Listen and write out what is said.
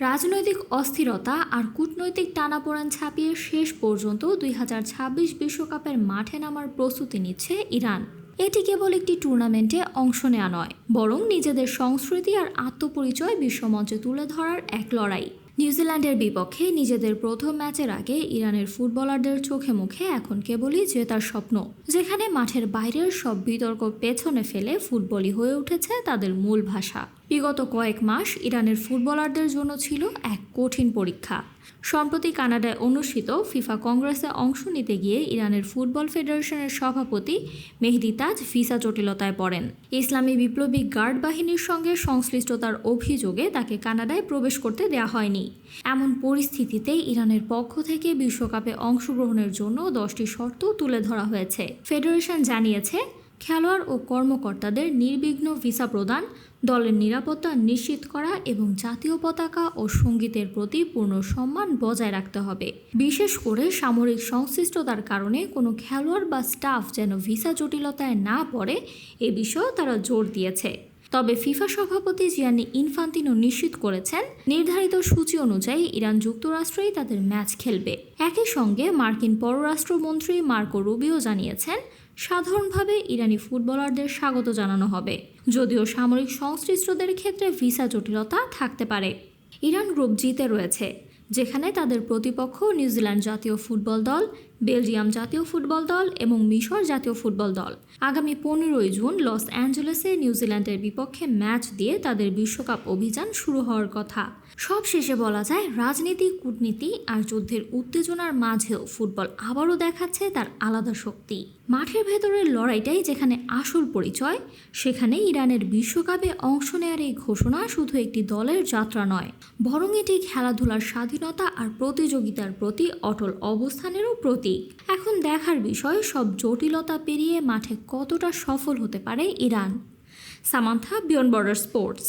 রাজনৈতিক অস্থিরতা আর কূটনৈতিক টানাপোড়েন ছাপিয়ে শেষ পর্যন্ত ২০২৬ বিশ্বকাপের মাঠে নামার প্রস্তুতি নিচ্ছে ইরান। এটি কেবল একটি টুর্নামেন্টে অংশ নেওয়া নয়, বরং নিজেদের সংস্কৃতি আর আত্মপরিচয় বিশ্বমঞ্চে তুলে ধরার এক লড়াই। নিউজিল্যান্ডের বিপক্ষে নিজেদের প্রথম ম্যাচের আগে ইরানের ফুটবলারদের চোখে মুখে এখন কেবলই জেতার স্বপ্ন, যেখানে মাঠের বাইরের সব বিতর্ক পেছনে ফেলে ফুটবলই হয়ে উঠেছে তাদের মূল ভাষা। বিগত কয়েক মাস ইরানের ফুটবলারদের জন্য ছিল এক কঠিন পরীক্ষা। সম্প্রতি কানাডায় অনুষ্ঠিত ফিফা কংগ্রেসে অংশ নিতে গিয়ে ইরানের ফুটবল ফেডারেশনের সভাপতি মেহদি তাজ ভিসা জটিলতায় পড়েন। ইসলামী বিপ্লবী গার্ড বাহিনীর সঙ্গে সংশ্লিষ্টতার অভিযোগে তাকে কানাডায় প্রবেশ করতে দেওয়া হয়নি। এমন পরিস্থিতিতে ইরানের পক্ষ থেকে বিশ্বকাপে অংশগ্রহণের জন্য 10টি শর্ত তুলে ধরা হয়েছে। ফেডারেশন জানিয়েছে, খেলোয়াড় ও কর্মকর্তাদের নির্বিঘ্ন ভিসা প্রদান, দলের নিরাপত্তা নিশ্চিত করা এবং জাতীয় পতাকা ও সঙ্গীতের প্রতি পূর্ণ সম্মান বজায় রাখতে হবে। বিশেষ করে সামরিক সংশ্লিষ্টতার কারণে কোনো খেলোয়াড় বা স্টাফ যেন ভিসা জটিলতায় না পড়ে, এ বিষয়েও তারা জোর দিয়েছে। তবে ফিফা সভাপতি জিয়ানি ইনফান্তিনো নিশ্চিত করেছেন, নির্ধারিত সূচি অনুযায়ী ইরান যুক্তরাষ্ট্রই তাদের ম্যাচ খেলবে। একই সঙ্গে মার্কিন পররাষ্ট্রমন্ত্রী মার্কো রুবিও জানিয়েছেন, সাধারণভাবে ইরানি ফুটবলারদের স্বাগত জানানো হবে, যদিও সামরিক সংশ্লিষ্টদের ক্ষেত্রে ভিসা জটিলতা থাকতে পারে। ইরান গ্রুপ জিতে রয়েছে, যেখানে তাদের প্রতিপক্ষ নিউজিল্যান্ড জাতীয় ফুটবল দল, বেলজিয়াম জাতীয় ফুটবল দল এবং মিশর জাতীয় ফুটবল দল। আগামী 15ই জুন লস অ্যাঞ্জেলেসে নিউজিল্যান্ডের বিপক্ষে ম্যাচ দিয়ে তাদের বিশ্বকাপ অভিযান শুরু হওয়ার কথা। সব শেষে বলা যায়, রাজনীতি, কূটনীতি আর যুদ্ধের উত্তেজনার মাঝেও ফুটবল আবারও দেখাচ্ছে তার আলাদা শক্তি। মাঠের ভেতরের লড়াইটাই যেখানে আসল পরিচয়, সেখানে ইরানের বিশ্বকাপে অংশ নেওয়ার এই ঘোষণা শুধু একটি দলের যাত্রা নয়, বরং এটি খেলাধুলার স্বাধীনতা আর প্রতিযোগিতার প্রতি অটল অবস্থানেরও প্রতীক। এখন দেখার বিষয়, সব জটিলতা পেরিয়ে মাঠে কতটা সফল হতে পারে Iran. Samantha, beyond border sports.